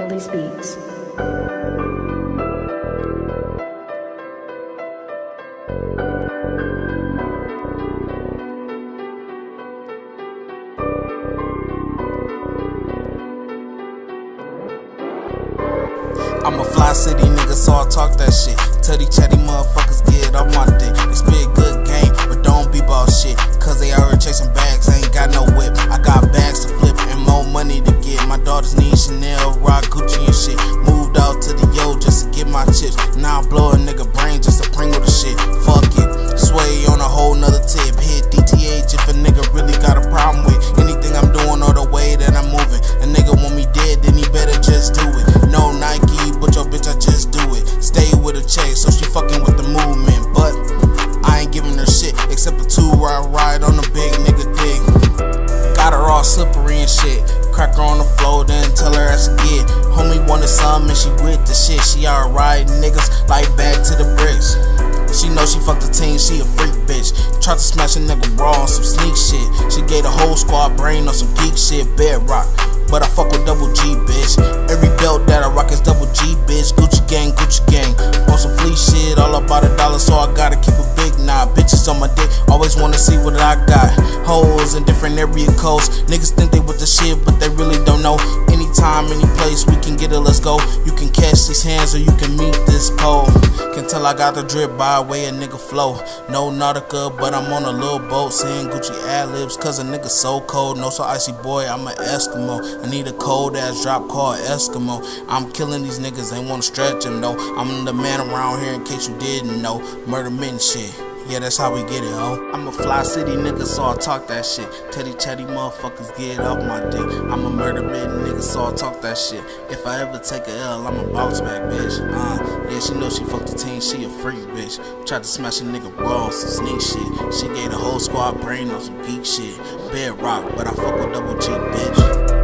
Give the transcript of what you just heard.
Kelly's Beats. I'm a fly city nigga, so I talk that shit. Tell these chatty motherfuckers get off my dick. They spit good game, but don't be ball shit. Cause they out here chasing bags, ain't got no whip. I got bags to flip and more money to get. My daughters need Chanel, rock Gucci and shit. Moved out to the yo just to get my chips. Now I blow a nigga brain just to Pringle the shit. Fuck it, sway on a whole nother tip. Hit DTH if a nigga really got a problem with anything I'm doing or the way that I'm moving. A nigga want me dead, then he better just do it. No Nike, but your bitch, I just do it. Stay with a check, so she fucking with the movement. But I ain't giving her shit, except a 2-ride ride on the big nigga dick. Got her all slippery and shit. Crack her on the floor, then tell her that's a get. Homie wanted some and she with the shit. She out riding niggas like back to the bricks. She know she fucked the team, she a freak bitch. Tried to smash a nigga raw on some sneak shit. She gave the whole squad brain on some geek shit. Bedrock, but I fuck with double G, bitch. Every belt that I rock is double G, bitch. Gucci gang, on some fleece shit, all about $1, so I gotta keep a big knot. Bitches on my dick, always wanna see what I got. Hoes in different area codes. Niggas think they with the shit, but they really don't know. Anytime, any place, we can get it, let's go. You can catch these hands or you can meet this pole. Can tell I got the drip by way a nigga flow. No Nautica, but I'm on a little boat, saying Gucci ad-libs, cause a nigga so cold. No so icy boy, I'm an Eskimo. I need a cold ass drop called Eskimo. I'm killing these niggas, ain't wanna stretch them though. I'm the man around here in case you didn't know. Murder men shit, yeah, that's how we get it, ho. I'm a fly city nigga, so I talk that shit. Teddy chatty motherfuckers get off my dick. I'm a murder bed nigga, so I talk that shit. If I ever take a L, I'm a bounce back bitch. Yeah, she know she fucked the team, she a freak bitch. Tried to smash a nigga raw on some sneak shit. She gave the whole squad brain on some geek shit. Bedrock, but I fuck with double G, bitch.